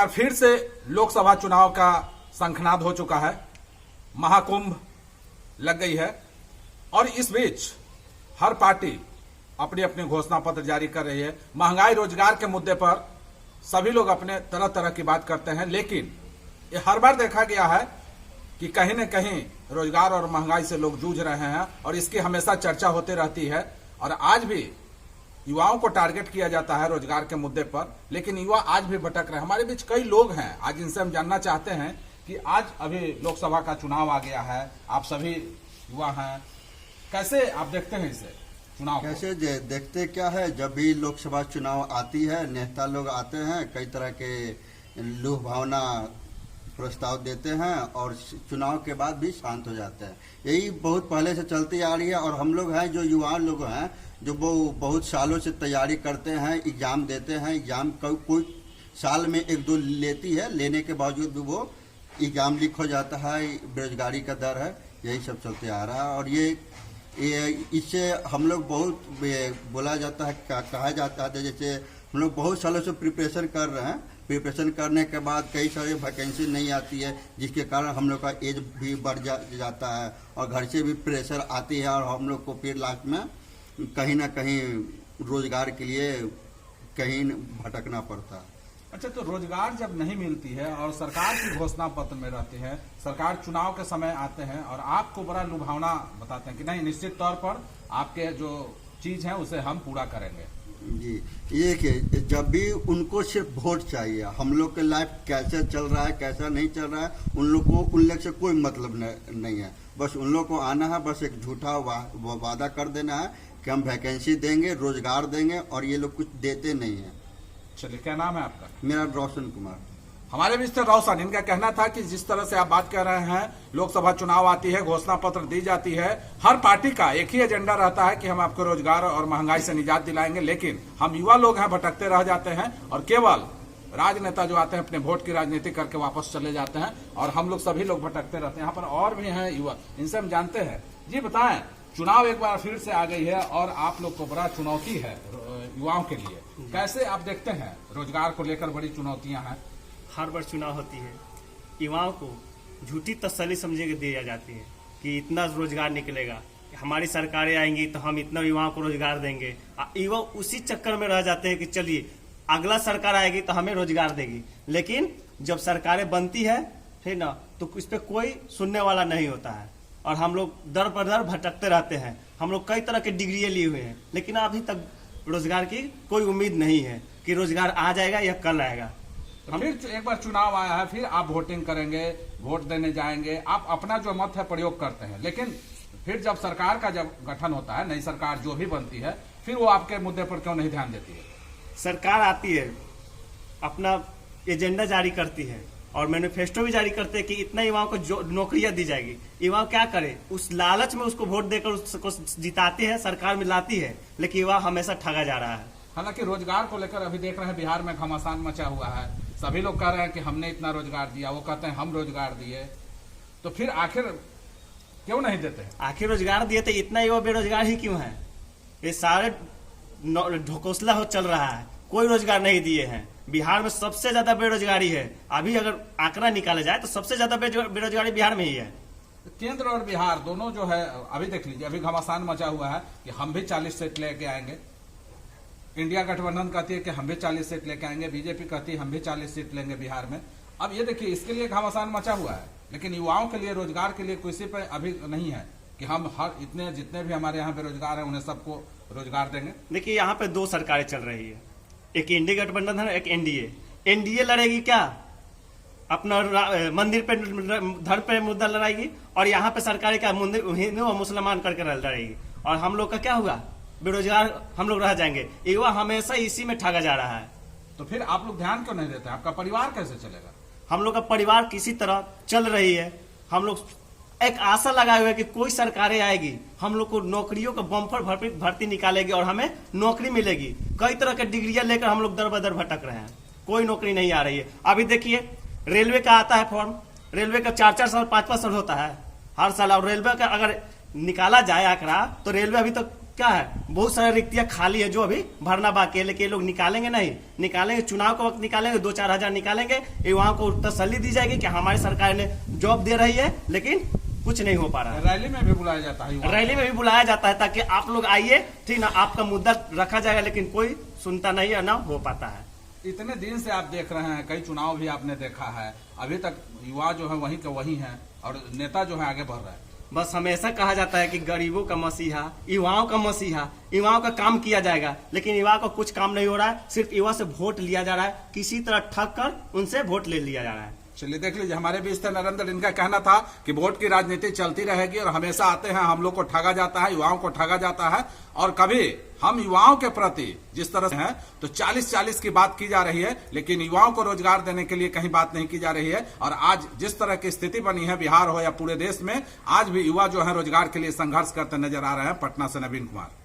फिर से लोकसभा चुनाव का शंखनाद हो चुका है, महाकुंभ लग गई है और इस बीच हर पार्टी अपनी अपनी घोषणा पत्र जारी कर रही है। महंगाई रोजगार के मुद्दे पर सभी लोग अपने तरह तरह की बात करते हैं, लेकिन ये हर बार देखा गया है कि कहीं न कहीं रोजगार और महंगाई से लोग जूझ रहे हैं और इसकी हमेशा चर्चा होती रहती है। और आज भी युवाओं को टारगेट किया जाता है रोजगार के मुद्दे पर, लेकिन युवा आज भी भटक रहे हैं। हमारे बीच कई लोग हैं, आज इनसे हम जानना चाहते हैं कि आज अभी लोकसभा का चुनाव आ गया है, आप सभी युवा हैं, कैसे आप देखते हैं इसे चुनाव? कैसे देखते क्या है, जब भी लोकसभा चुनाव आती है नेता लोग आते हैं, कई तरह के लुभावना प्रस्ताव देते हैं और चुनाव के बाद भी शांत हो जाते हैं। यही बहुत पहले से चलती आ रही है और हम लोग हैं जो युवा लोग हैं जो वो बहुत सालों से तैयारी करते हैं, एग्जाम देते हैं। एग्जाम कोई साल में एक दो लेती है, लेने के बावजूद भी वो एग्जाम लीक हो जाता है, बेरोजगारी का दर है, यही सब चलते आ रहा है। और ये इससे हम लोग बहुत बोला जाता है, कहा जाता है, जैसे हम लोग बहुत सालों से प्रिपरेशन कर रहे हैं, प्रिपरेशन करने के बाद कई सारी वैकेंसी नहीं आती है, जिसके कारण हम लोग का एज भी बढ़ जाता है और घर से भी प्रेशर आती है और हम लोग को फिर लास्ट में कहीं ना कहीं रोजगार के लिए कहीं भटकना पड़ता है। अच्छा, तो रोजगार जब नहीं मिलती है और सरकार की घोषणा पत्र में रहती है, सरकार चुनाव के समय आते हैं और आपको बड़ा लुभावना बताते हैं कि नहीं, निश्चित तौर पर आपके जो चीज है उसे हम पूरा करेंगे। जी, ये कि जब भी उनको सिर्फ वोट चाहिए, हम लोग के लाइफ कैसे चल रहा है कैसा नहीं चल रहा है उन लोग को उन लोग से कोई मतलब नहीं है। बस उन लोग को आना है, बस एक झूठा वादा कर देना है कि हम वैकेंसी देंगे, रोजगार देंगे, और ये लोग कुछ देते नहीं है। चलिए, क्या नाम है आपका? मेरा रोशन कुमार। हमारे मिस्टर रोशन, इनका कहना था कि जिस तरह से आप बात कर रहे हैं, लोकसभा चुनाव आती है, घोषणा पत्र दी जाती है, हर पार्टी का एक ही एजेंडा रहता है कि हम आपको रोजगार और महंगाई से निजात दिलाएंगे, लेकिन हम युवा लोग हैं, भटकते रह जाते हैं और केवल राजनेता जो आते हैं अपने वोट की राजनीति करके वापस चले जाते हैं और हम लोग सभी लोग भटकते रहते हैं। यहाँ पर और भी हैं युवा, इनसे हम जानते हैं। जी बताएं, चुनाव एक बार फिर से आ गई है और आप लोग को बड़ा चुनौती है युवाओं के लिए, कैसे आप देखते हैं? रोजगार को लेकर बड़ी चुनौतियां हैं, हर बार चुनाव होती है, युवाओं को झूठी तसल्ली समझे के दी जाती है कि इतना रोजगार निकलेगा, हमारी सरकारें आएंगी तो हम इतना युवाओं को रोजगार देंगे। युवा उसी चक्कर में रह जाते हैं कि चलिए अगला सरकार आएगी तो हमें रोजगार देगी, लेकिन जब सरकारें बनती है ठीक ना, तो इस पर कोई सुनने वाला नहीं होता है और हम लोग दर पर दर भटकते रहते हैं। हम लोग कई तरह के डिग्री लिए हुए हैं, लेकिन अभी तक रोजगार की कोई उम्मीद नहीं है कि रोजगार आ जाएगा या कल आएगा। फिर एक बार चुनाव आया है, फिर आप वोटिंग करेंगे, वोट देने जाएंगे, आप अपना जो मत है प्रयोग करते हैं, लेकिन फिर जब सरकार का जब गठन होता है, नई सरकार जो भी बनती है, फिर वो आपके मुद्दे पर क्यों नहीं ध्यान देती है? सरकार आती है, अपना एजेंडा जारी करती है और मैनिफेस्टो भी जारी करते हैं कि इतना युवाओं को जो नौकरियां दी जाएगी। युवा क्या करे, उस लालच में उसको वोट देकर उसको जिताते हैं, सरकार में लाती है, लेकिन युवा हमेशा ठगा जा रहा है। हालांकि रोजगार को लेकर अभी देख रहे हैं बिहार में घमासान मचा हुआ है, सभी लोग कह रहे हैं कि हमने इतना रोजगार दिया, वो कहते हैं हम रोजगार दिए, तो फिर आखिर क्यों नहीं देते? आखिर रोजगार दिए तो इतना युवा बेरोजगार ही क्यों है? ये सारे ढकोसला हो चल रहा है, कोई रोजगार नहीं दिए हैं। बिहार में सबसे ज्यादा बेरोजगारी है, अभी अगर आंकड़ा निकाला जाए तो सबसे ज्यादा बेरोजगारी बिहार में ही है। केंद्र और बिहार दोनों जो है, अभी देख लीजिए, अभी घमासान मचा हुआ है कि हम भी 40 सीट लेके आएंगे, इंडिया गठबंधन कहती है कि हम भी 40 सीट लेके आएंगे, बीजेपी कहती है हम भी 40 सीट लेंगे बिहार में। अब ये देखिए, इसके लिए घमासान मचा हुआ है, लेकिन युवाओं के लिए, रोजगार के लिए किसी पे अभी नहीं है कि हम हर इतने जितने भी हमारे यहाँ बेरोजगार हैं उन्हें सबको रोजगार देंगे। देखिए, यहाँ पे दो सरकारें चल रही है, एक इंडिया गठबंधन है, एक एनडीए। एनडीए लड़ेगी क्या, अपना मंदिर पे धर्म पे मुद्दा लड़ाएगी, और यहाँ पे सरकारें क्या हिंदू और मुसलमान करके लड़ेगी, और हम लोग का क्या होगा, बेरोजगार हम लोग रह जाएंगे। युवा हमेशा इसी में ठगा जा रहा है। तो फिर आप लोग ध्यान क्यों नहीं देते? आपका परिवार कैसे चलेगा? हम लोग का परिवार किसी तरह चल रही है। हम लोग एक आशा लगाए हुए हैं कि कोई सरकारें आएगी, हम लोग को नौकरियों का बम्पर भर्ती निकालेगी और हमें नौकरी मिलेगी। कई तरह के डिग्रियां लेकर हम लोग दर बदर भटक रहे हैं, कोई नौकरी नहीं आ रही है। अभी देखिए, रेलवे का आता है फॉर्म, रेलवे का 4-4 साल 5-5 साल होता है हर साल, और रेलवे का अगर निकाला जाए आंकड़ा तो रेलवे अभी तक क्या है, बहुत सारे रिक्तियां खाली है जो अभी भरना बाकी है, लेकिन ये लोग निकालेंगे नहीं, निकालेंगे चुनाव के वक्त निकालेंगे, 2-4 हजार निकालेंगे, युवाओं को तसल्ली दी जाएगी कि हमारी सरकार ने जॉब दे रही है, लेकिन कुछ नहीं हो पा रहा है। रैली में भी बुलाया जाता है, रैली में भी बुलाया जाता है ताकि आप लोग आइए, ठीक ना, आपका मुद्दा रखा जाएगा, लेकिन कोई सुनता नहीं है, ना हो पाता है। इतने दिन से आप देख रहे हैं, कई चुनाव भी आपने देखा है, अभी तक युवा जो है वहीं के वहीं है और नेता जो है आगे बढ़ रहा है। बस हमेशा कहा जाता है कि गरीबों का मसीहा, युवाओं का मसीहा, युवाओं का काम किया जाएगा, लेकिन युवाओं का कुछ काम नहीं हो रहा है। सिर्फ युवा से वोट लिया जा रहा है, किसी तरह ठग कर उनसे वोट ले लिया जा रहा है। चलिए देख लीजिए, हमारे बीच थे नरेंद्र, इनका कहना था कि वोट की राजनीति चलती रहेगी और हमेशा आते हैं, हम लोग को ठगा जाता है, युवाओं को ठगा जाता है, और कभी हम युवाओं के प्रति जिस तरह से हैं तो 40-40 की बात की जा रही है, लेकिन युवाओं को रोजगार देने के लिए कहीं बात नहीं की जा रही है। और आज जिस तरह की स्थिति बनी है बिहार हो या पूरे देश में, आज भी युवा जो है रोजगार के लिए संघर्ष करते नजर आ रहे हैं। पटना से नवीन कुमार।